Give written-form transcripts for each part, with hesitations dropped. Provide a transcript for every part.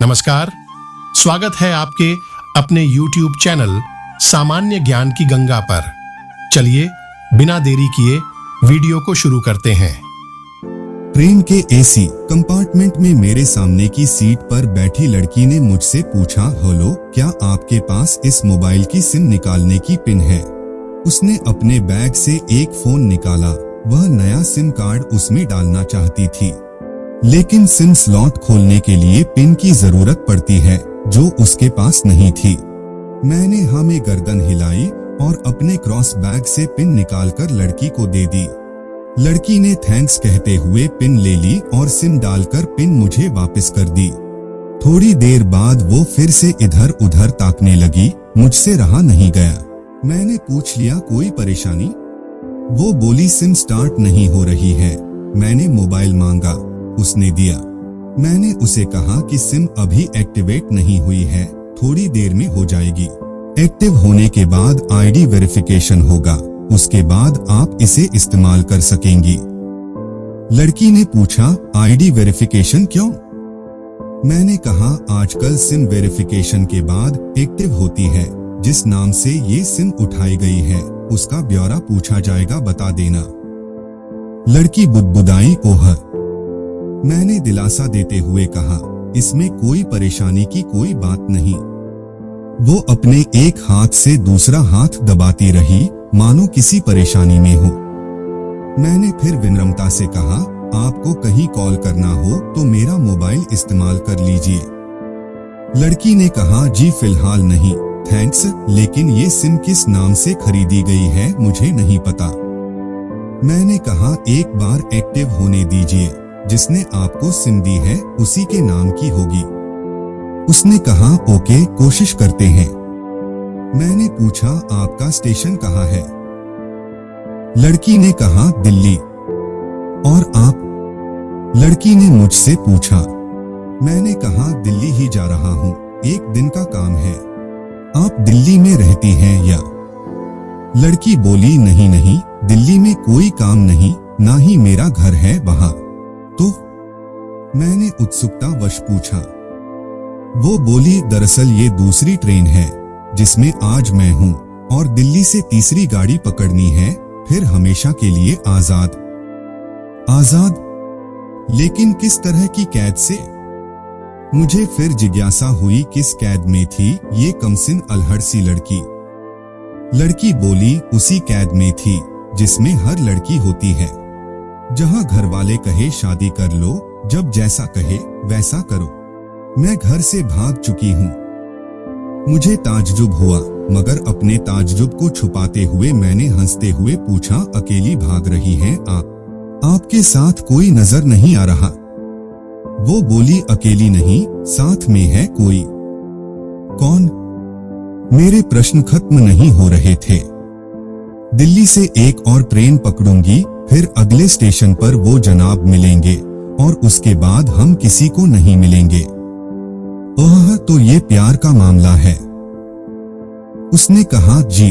नमस्कार, स्वागत है आपके अपने YouTube चैनल सामान्य ज्ञान की गंगा पर। चलिए बिना देरी किए वीडियो को शुरू करते हैं। ट्रेन के एसी कंपार्टमेंट में मेरे सामने की सीट पर बैठी लड़की ने मुझसे पूछा, हेलो, क्या आपके पास इस मोबाइल की सिम निकालने की पिन है? उसने अपने बैग से एक फोन निकाला। वह नया सिम कार्ड उसमें डालना चाहती थी, लेकिन सिम स्लॉट खोलने के लिए पिन की जरूरत पड़ती है, जो उसके पास नहीं थी। मैंने हाँ में गर्दन हिलाई और अपने क्रॉस बैग से पिन निकालकर लड़की को दे दी। लड़की ने थैंक्स कहते हुए पिन ले ली और सिम डालकर पिन मुझे वापस कर दी। थोड़ी देर बाद वो फिर से इधर उधर ताकने लगी। मुझसे रहा नहीं गया। मैंने पूछ लिया, कोई परेशानी? वो बोली, सिम स्टार्ट नहीं हो रही है। मैंने मोबाइल मांगा, उसने दिया। मैंने उसे कहा कि सिम अभी एक्टिवेट नहीं हुई है, थोड़ी देर में हो जाएगी। एक्टिव होने के बाद आईडी वेरिफिकेशन होगा, उसके बाद आप इसे इस्तेमाल कर सकेंगी। लड़की ने पूछा, आईडी वेरिफिकेशन क्यों? मैंने कहा, आजकल सिम वेरिफिकेशन के बाद एक्टिव होती है। जिस नाम से ये सिम उठाई गई है उसका ब्यौरा पूछा जाएगा, बता देना। लड़की बुदबुदाई, ओह। मैंने दिलासा देते हुए कहा, इसमें कोई परेशानी की कोई बात नहीं। वो अपने एक हाथ से दूसरा हाथ दबाती रही, मानो किसी परेशानी में हो। मैंने फिर विनम्रता से कहा, आपको कहीं कॉल करना हो तो मेरा मोबाइल इस्तेमाल कर लीजिए। लड़की ने कहा, जी फिलहाल नहीं, थैंक्स, लेकिन ये सिम किस नाम से खरीदी गई है मुझे नहीं पता। मैंने कहा, एक बार एक्टिव होने दीजिए, जिसने आपको सिम दी है उसी के नाम की होगी। उसने कहा, ओके, कोशिश करते हैं। मैंने पूछा, आपका स्टेशन कहाँ है? लड़की ने कहा, दिल्ली। और आप? लड़की ने मुझसे पूछा। मैंने कहा, दिल्ली ही जा रहा हूँ, एक दिन का काम है। आप दिल्ली में रहती हैं या? लड़की बोली, नहीं नहीं, दिल्ली में कोई काम नहीं, ना ही मेरा घर है वहाँ। तो? मैंने उत्सुकतावश पूछा। वो बोली, दरअसल ये दूसरी ट्रेन है जिसमें आज मैं हूँ, और दिल्ली से तीसरी गाड़ी पकड़नी है, फिर हमेशा के लिए आजाद। आजाद? लेकिन किस तरह की कैद से? मुझे फिर जिज्ञासा हुई, किस कैद में थी ये कमसिन अल्हड़ सी लड़की? लड़की बोली, उसी कैद में थी जिसमें हर लड़की होती है, जहां घर वाले कहे शादी कर लो, जब जैसा कहे वैसा करो। मैं घर से भाग चुकी हूँ। मुझे ताज्जुब हुआ, मगर अपने ताज्जुब को छुपाते हुए मैंने हंसते हुए पूछा, अकेली भाग रही हैं आप? आपके साथ कोई नजर नहीं आ रहा? वो बोली, अकेली नहीं, साथ में है कोई। कौन? मेरे प्रश्न खत्म नहीं हो रहे थे। दिल्ली से एक और ट्रेन पकड़ूंगी, फिर अगले स्टेशन पर वो जनाब मिलेंगे, और उसके बाद हम किसी को नहीं मिलेंगे। ओह, तो ये प्यार का मामला है? उसने कहा, जी।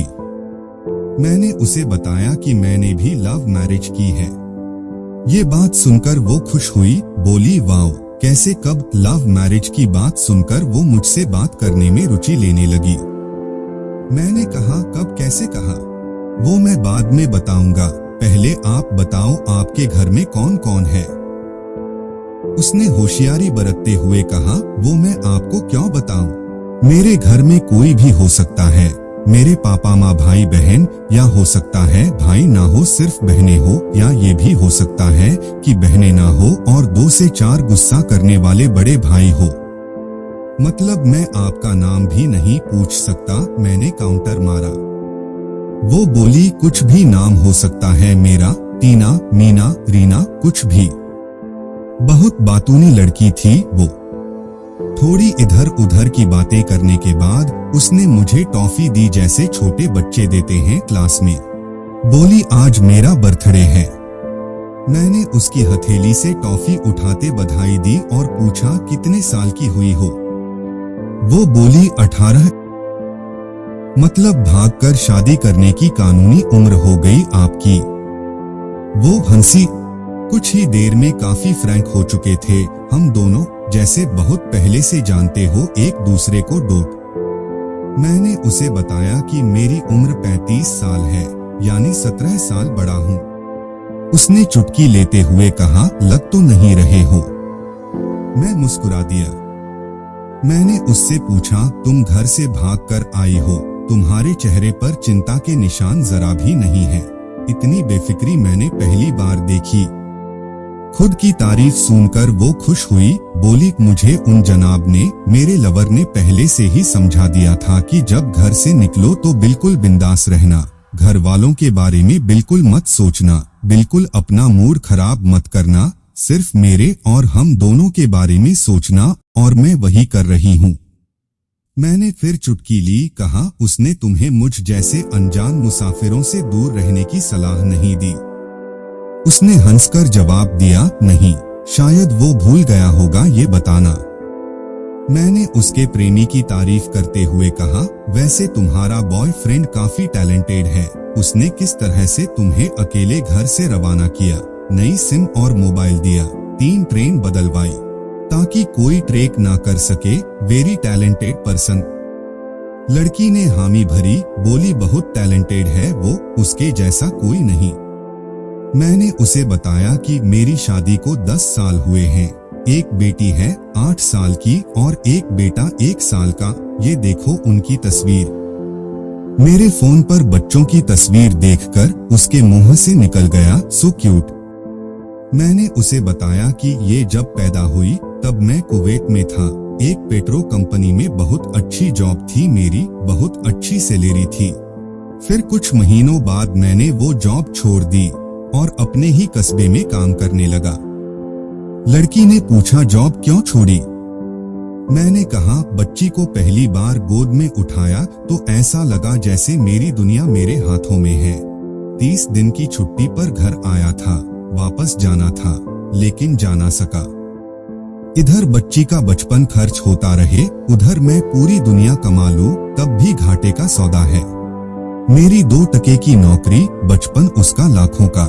मैंने उसे बताया कि मैंने भी लव मैरिज की है। ये बात सुनकर वो खुश हुई, बोली, वाओ, कैसे, कब? लव मैरिज की बात सुनकर वो मुझसे बात करने में रुचि लेने लगी। मैंने कहा, कब, कैसे कहा? वो मैं बाद में बताऊंगा, पहले आप बताओ आपके घर में कौन कौन है? उसने होशियारी बरतते हुए कहा, वो मैं आपको क्यों बताऊं? मेरे घर में कोई भी हो सकता है, मेरे पापा माँ, भाई बहन, या हो सकता है भाई ना हो, सिर्फ बहनें हो, या ये भी हो सकता है कि बहनें ना हो और 2 से 4 गुस्सा करने वाले बड़े भाई हो। मतलब मैं आपका नाम भी नहीं पूछ सकता? मैंने काउंटर मारा। वो बोली, कुछ भी नाम हो सकता है मेरा, टीना, मीना, रीना, कुछ भी। बहुत बातूनी लड़की थी वो। थोड़ी इधर उधर की बातें करने के बाद उसने मुझे टॉफी दी, जैसे छोटे बच्चे देते हैं क्लास में। बोली, आज मेरा बर्थडे है। मैंने उसकी हथेली से टॉफी उठाते बधाई दी और पूछा, कितने साल की हुई हो? वो बोली, 18। मतलब भागकर शादी करने की कानूनी उम्र हो गई आपकी? वो हंसी। कुछ ही देर में काफी फ्रैंक हो चुके थे हम दोनों। जैसे बहुत पहले से जानते हो एक दूसरे को डोट। मैंने उसे बताया कि मेरी उम्र 35 साल है, यानी 17 साल बड़ा हूँ। उसने चुटकी लेते हुए कहा, लग तो नहीं रहे हो। मैं मुस्कुरा दिया। मैंने उससे पूछा, तुम घर से भागकर आई हो, तुम्हारे चेहरे पर चिंता के निशान जरा भी नहीं है। इतनी बेफिक्री मैंने पहली बार देखी। खुद की तारीफ सुनकर वो खुश हुई, बोली, मुझे उन जनाब ने, मेरे लवर ने पहले से ही समझा दिया था कि जब घर से निकलो तो बिल्कुल बिंदास रहना, घर वालों के बारे में बिल्कुल मत सोचना, बिल्कुल अपना मूड खराब मत करना, सिर्फ मेरे और हम दोनों के बारे में सोचना, और मैं वही कर रही हूँ। मैंने फिर चुटकी ली। कहा, उसने तुम्हें मुझ जैसे अनजान मुसाफिरों से दूर रहने की सलाह नहीं दी? उसने हंसकर जवाब दिया, नहीं, शायद वो भूल गया होगा ये बताना। मैंने उसके प्रेमी की तारीफ करते हुए कहा, वैसे तुम्हारा बॉयफ्रेंड काफी टैलेंटेड है। उसने किस तरह से तुम्हें अकेले घर से रवाना किया, नई सिम और मोबाइल दिया, 3 ट्रेन बदलवाई ताकि कोई ट्रैक ना कर सके। Very talented person. लड़की ने हामी भरी, बोली, बहुत टैलेंटेड है वो, उसके जैसा कोई नहीं। मैंने उसे बताया कि मेरी शादी को 10 साल हुए हैं, एक बेटी है 8 साल की और एक बेटा 1 साल का। ये देखो उनकी तस्वीर। मेरे फोन पर बच्चों की तस्वीर देखकर उसके मुंह से निकल गया, सो क्यूट। मैंने उसे बताया कि ये जब पैदा हुई तब मैं कुवैत में था, एक पेट्रो कंपनी में बहुत अच्छी जॉब थी मेरी, बहुत अच्छी सैलरी थी। फिर कुछ महीनों बाद मैंने वो जॉब छोड़ दी और अपने ही कस्बे में काम करने लगा। लड़की ने पूछा, जॉब क्यों छोड़ी? मैंने कहा, बच्ची को पहली बार गोद में उठाया तो ऐसा लगा जैसे मेरी दुनिया मेरे हाथों में है। 30 दिन की छुट्टी पर घर आया था, वापस जाना था, लेकिन जा ना सका। इधर बच्ची का बचपन खर्च होता रहे, उधर मैं पूरी दुनिया कमा लूं तब भी घाटे का सौदा है। मेरी 2 टके की नौकरी, बचपन उसका लाखों का।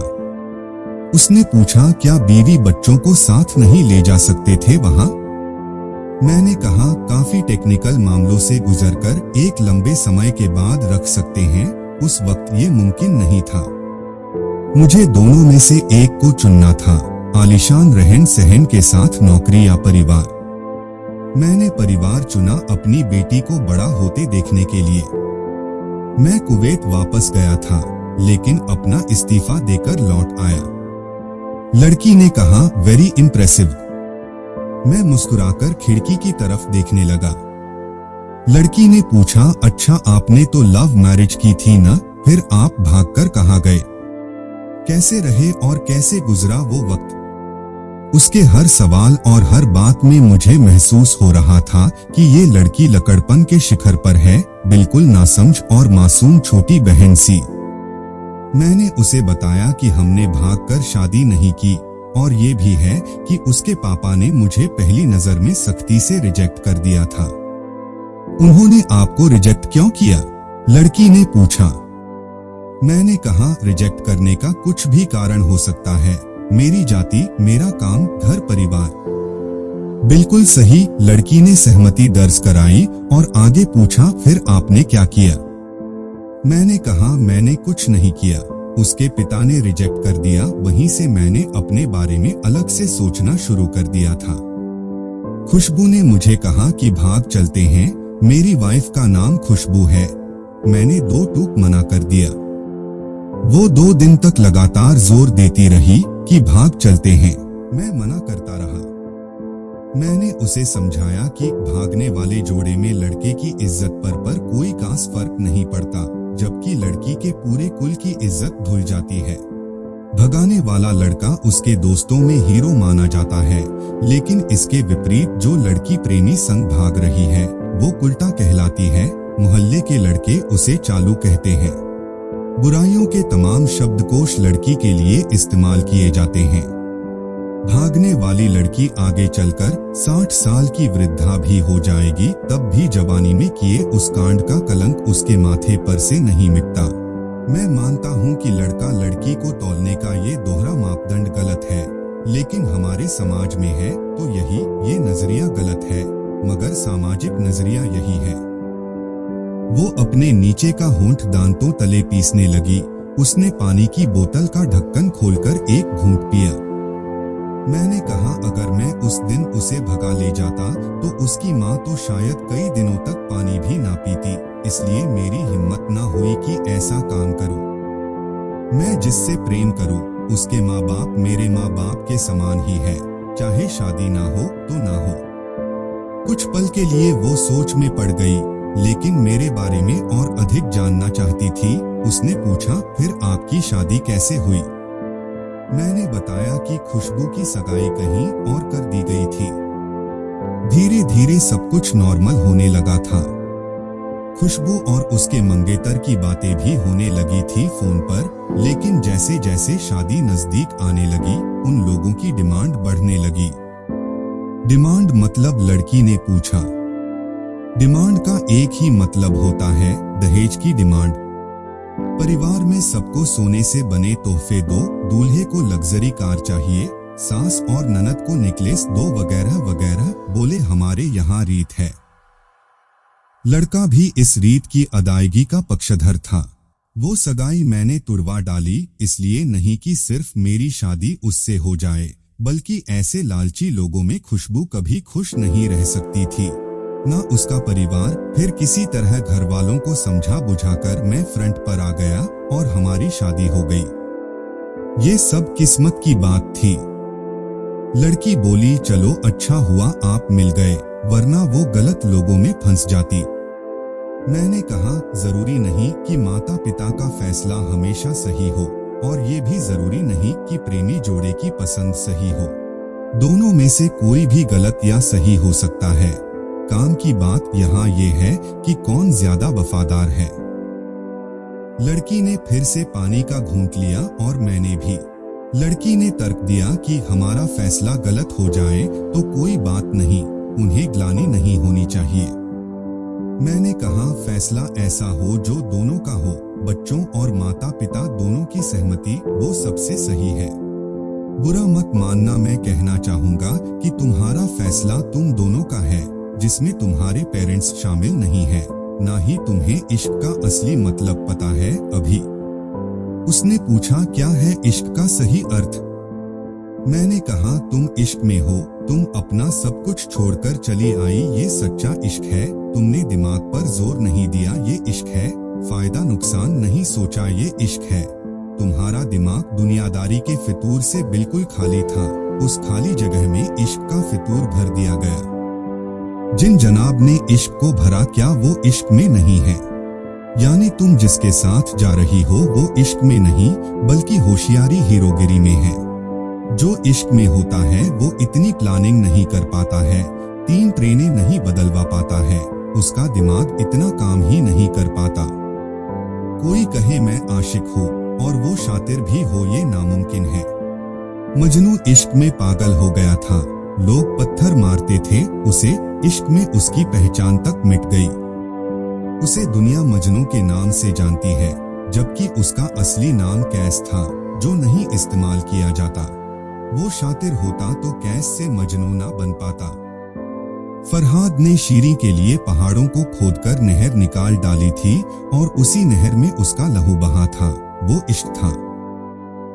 उसने पूछा, क्या बीवी बच्चों को साथ नहीं ले जा सकते थे वहां? मैंने कहा, काफी टेक्निकल मामलों से गुजरकर एक लंबे समय के बाद रख सकते हैं, उस वक्त ये मुमकिन नहीं था। मुझे दोनों में से एक को चुनना था, आलीशान रहन सहन के साथ नौकरी या परिवार। मैंने परिवार चुना, अपनी बेटी को बड़ा होते देखने के लिए। मैं कुवैत वापस गया था, लेकिन अपना इस्तीफा देकर लौट आया। लड़की ने कहा, वेरी इम्प्रेसिव। मैं मुस्कुराकर खिड़की की तरफ देखने लगा। लड़की ने पूछा, अच्छा आपने तो लव मैरिज की थी ना, फिर आप भागकर कहाँ गए? कैसे रहे और कैसे गुजरा वो वक्त? उसके हर सवाल और हर बात में मुझे महसूस हो रहा था कि ये लड़की लकड़पन के शिखर पर है, बिल्कुल नासमझ और मासूम छोटी बहन सी। मैंने उसे बताया कि हमने भागकर शादी नहीं की, और ये भी है कि उसके पापा ने मुझे पहली नजर में सख्ती से रिजेक्ट कर दिया था। उन्होंने आपको रिजेक्ट क्यों किया? लड़की ने पूछा। मैंने कहा, रिजेक्ट करने का कुछ भी कारण हो सकता है, मेरी जाति, मेरा काम, घर परिवार। बिल्कुल सही, लड़की ने सहमति दर्ज कराई और आगे पूछा, फिर आपने क्या किया? मैंने कहा, मैंने कुछ नहीं किया, उसके पिता ने रिजेक्ट कर दिया, वहीं से मैंने अपने बारे में अलग से सोचना शुरू कर दिया था। खुशबू ने मुझे कहा कि भाग चलते हैं, मेरी वाइफ का नाम खुशबू है। मैंने 2 टूक मना कर दिया। वो 2 दिन तक लगातार जोर देती रही कि भाग चलते हैं। मैं मना करता रहा। मैंने उसे समझाया कि भागने वाले जोड़े में लड़के की इज्जत पर कोई खास फर्क नहीं पड़ता, जबकि लड़की के पूरे कुल की इज्जत धुल जाती है। भगाने वाला लड़का उसके दोस्तों में हीरो माना जाता है, लेकिन इसके विपरीत जो लड़की प्रेमी संग भाग रही है वो उल्टा कहलाती है। मोहल्ले के लड़के उसे चालू कहते हैं। बुराइयों के तमाम शब्दकोश लड़की के लिए इस्तेमाल किए जाते हैं। भागने वाली लड़की आगे चलकर 60 साल की वृद्धा भी हो जाएगी, तब भी जवानी में किए उस कांड का कलंक उसके माथे पर से नहीं मिटता। मैं मानता हूं कि लड़का लड़की को तौलने का ये दोहरा मापदंड गलत है, लेकिन हमारे समाज में है तो ये नजरिया गलत है, मगर सामाजिक नजरिया यही है। वो अपने नीचे का होंठ दांतों तले पीसने लगी। उसने पानी की बोतल का ढक्कन खोलकर एक घूंट पिया। मैंने कहा अगर मैं उस दिन उसे भगा ले जाता तो उसकी माँ तो शायद कई दिनों तक पानी भी ना पीती, इसलिए मेरी हिम्मत ना हुई कि ऐसा काम करूं। मैं जिससे प्रेम करूं उसके माँ बाप मेरे माँ बाप के समान ही है, चाहे शादी ना हो तो ना हो। कुछ पल के लिए वो सोच में पड़ गई, लेकिन मेरे बारे में और अधिक जानना चाहती थी। उसने पूछा, फिर आपकी शादी कैसे हुई? मैंने बताया कि खुशबू की सगाई कहीं और कर दी गई थी। धीरे धीरे सब कुछ नॉर्मल होने लगा था। खुशबू और उसके मंगेतर की बातें भी होने लगी थी फोन पर, लेकिन जैसे जैसे शादी नजदीक आने लगी उन लोगों की डिमांड बढ़ने लगी। डिमांड मतलब? लड़की ने पूछा। डिमांड का एक ही मतलब होता है, दहेज की डिमांड। परिवार में सबको सोने से बने तोहफे दो, दूल्हे को लग्जरी कार चाहिए, सास और ननद को नेकलेस दो, वगैरह वगैरह। बोले हमारे यहाँ रीत है। लड़का भी इस रीत की अदायगी का पक्षधर था। वो सगाई मैंने तुड़वा डाली, इसलिए नहीं कि सिर्फ मेरी शादी उससे हो जाए, बल्कि ऐसे लालची लोगों में खुशबू कभी खुश नहीं रह सकती थी, ना उसका परिवार। फिर किसी तरह घर वालों को समझा बुझाकर मैं फ्रंट पर आ गया और हमारी शादी हो गई। ये सब किस्मत की बात थी। लड़की बोली, चलो अच्छा हुआ आप मिल गए, वरना वो गलत लोगों में फंस जाती। मैंने कहा, जरूरी नहीं कि माता पिता का फैसला हमेशा सही हो, और ये भी जरूरी नहीं कि प्रेमी जोड़े की पसंद सही हो। दोनों में से कोई भी गलत या सही हो सकता है। काम की बात यहाँ ये है कि कौन ज्यादा वफादार है। लड़की ने फिर से पानी का घूंट लिया और मैंने भी। लड़की ने तर्क दिया कि हमारा फैसला गलत हो जाए तो कोई बात नहीं, उन्हें ग्लानि नहीं होनी चाहिए। मैंने कहा, फैसला ऐसा हो जो दोनों का हो, बच्चों और माता पिता दोनों की सहमति, वो सबसे सही है। बुरा मत मानना, मैं कहना चाहूंगा कि तुम्हारा फैसला तुम दोनों का है, जिसमें तुम्हारे पेरेंट्स शामिल नहीं है, ना ही तुम्हें इश्क का असली मतलब पता है अभी। उसने पूछा, क्या है इश्क का सही अर्थ? मैंने कहा, तुम इश्क में हो, तुम अपना सब कुछ छोड़कर चली आई, ये सच्चा इश्क है। तुमने दिमाग पर जोर नहीं दिया, ये इश्क है। फायदा नुकसान नहीं सोचा, ये इश्क है। तुम्हारा दिमाग दुनियादारी के फितूर से बिल्कुल खाली था, उस खाली जगह में इश्क का फितूर भर दिया गया। जिन जनाब ने इश्क को भरा, क्या वो इश्क में नहीं है? यानी तुम जिसके साथ जा रही हो वो इश्क में नहीं, बल्कि होशियारी हीरोगिरी में है। जो इश्क में होता है वो इतनी प्लानिंग नहीं कर पाता है, 3 ट्रेनें नहीं बदलवा पाता है, उसका दिमाग इतना काम ही नहीं कर पाता। कोई कहे मैं आशिक हूँ और वो शातिर भी हो, ये नामुमकिन है। मजनू इश्क में पागल हो गया था, लोग पत्थर मारते थे उसे, इश्क में उसकी पहचान तक मिट गई। उसे दुनिया मजनू के नाम से जानती है, जबकि उसका असली नाम कैस था, जो नहीं इस्तेमाल किया जाता। वो शातिर होता तो कैस से मजनू ना बन पाता। फरहाद ने शीरी के लिए पहाड़ों को खोदकर नहर निकाल डाली थी और उसी नहर में उसका लहू बहा था। वो इश्क था।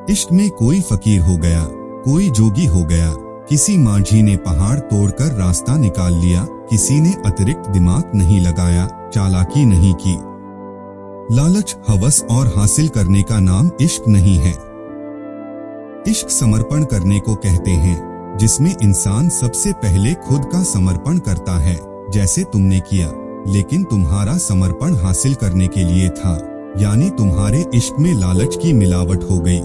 इश्क में कोई फकीर हो गया, कोई जोगी हो गया, किसी माझी ने पहाड़ तोड़कर रास्ता निकाल लिया, किसी ने अतिरिक्त दिमाग नहीं लगाया, चालाकी नहीं की। लालच, हवस और हासिल करने का नाम इश्क नहीं है। इश्क समर्पण करने को कहते हैं, जिसमें इंसान सबसे पहले खुद का समर्पण करता है, जैसे तुमने किया, लेकिन तुम्हारा समर्पण हासिल करने के लिए था, यानी तुम्हारे इश्क में लालच की मिलावट हो गई।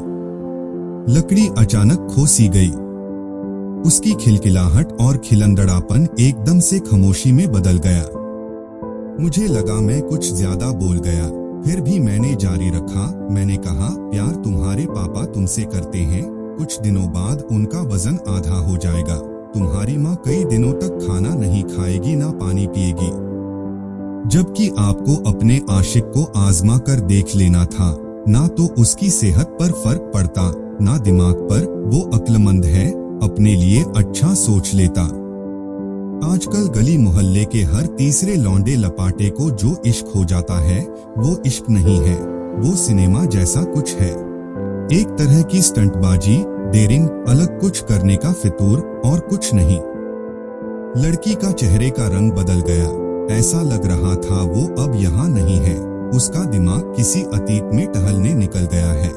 लकड़ी अचानक खो सी गई, उसकी खिलखिलाहट और खिलंदड़ापन एकदम से खामोशी में बदल गया। मुझे लगा मैं कुछ ज्यादा बोल गया, फिर भी मैंने जारी रखा। मैंने कहा, प्यार तुम्हारे पापा तुमसे करते हैं, कुछ दिनों बाद उनका वजन आधा हो जाएगा। तुम्हारी माँ कई दिनों तक खाना नहीं खाएगी, ना पानी पिएगी। जबकि आपको अपने आशिक को आजमा कर देख लेना था, ना तो उसकी सेहत पर फर्क पड़ता, ना दिमाग पर। वो अक्लमंद है, अपने लिए अच्छा सोच लेता। आजकल गली मोहल्ले के हर तीसरे लौंडे लपाटे को जो इश्क हो जाता है, वो इश्क नहीं है, वो सिनेमा जैसा कुछ है। एक तरह की स्टंटबाजी, डेयरिंग, अलग कुछ करने का फितूर, और कुछ नहीं। लड़की का चेहरे का रंग बदल गया, ऐसा लग रहा था वो अब यहाँ नहीं है, उसका दिमाग किसी अतीत में टहलने निकल गया है।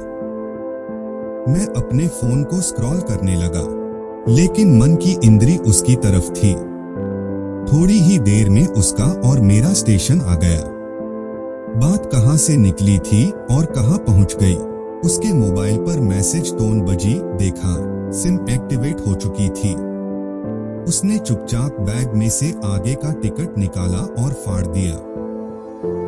मैं अपने फोन को स्क्रॉल करने लगा, लेकिन मन की इंद्री उसकी तरफ थी। थोड़ी ही देर में उसका और मेरा स्टेशन आ गया। बात कहां से निकली थी और कहां पहुंच गई। उसके मोबाइल पर मैसेज टोन बजी, देखा, सिम एक्टिवेट हो चुकी थी। उसने चुपचाप बैग में से आगे का टिकट निकाला और फाड़ दिया।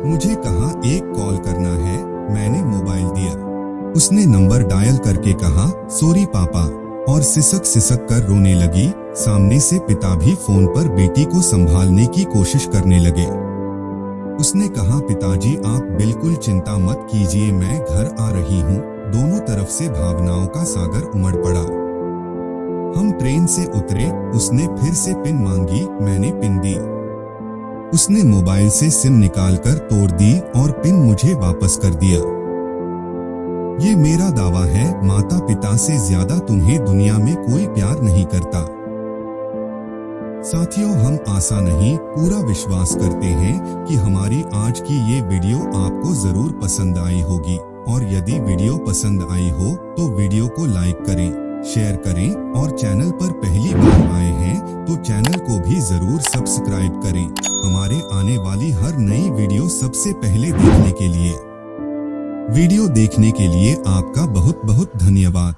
मुझे कहा एक कॉल करना है, मैंने मोबाइल दिया। उसने नंबर डायल करके कहा, सॉरी पापा, और सिसक सिसक कर रोने लगी। सामने से पिता भी फोन पर बेटी को संभालने की कोशिश करने लगे। उसने कहा, पिताजी आप बिल्कुल चिंता मत कीजिए, मैं घर आ रही हूँ। दोनों तरफ से भावनाओं का सागर उमड़ पड़ा। हम ट्रेन से उतरे, उसने फिर से पिन मांगी, मैंने पिन दी। उसने मोबाइल से सिम निकालकर तोड़ दी और पिन मुझे वापस कर दिया। ये मेरा दावा है, माता पिता से ज्यादा तुम्हें दुनिया में कोई प्यार नहीं करता। साथियों, हम आशा नहीं, पूरा विश्वास करते हैं कि हमारी आज की ये वीडियो आपको जरूर पसंद आई होगी, और यदि वीडियो पसंद आई हो तो वीडियो को लाइक करें, शेयर करें, और चैनल पर पहली बार आए हैं तो चैनल को भी जरूर सब्सक्राइब करें, हमारे आने वाली हर नई वीडियो सबसे पहले देखने के लिए। वीडियो देखने के लिए आपका बहुत बहुत धन्यवाद।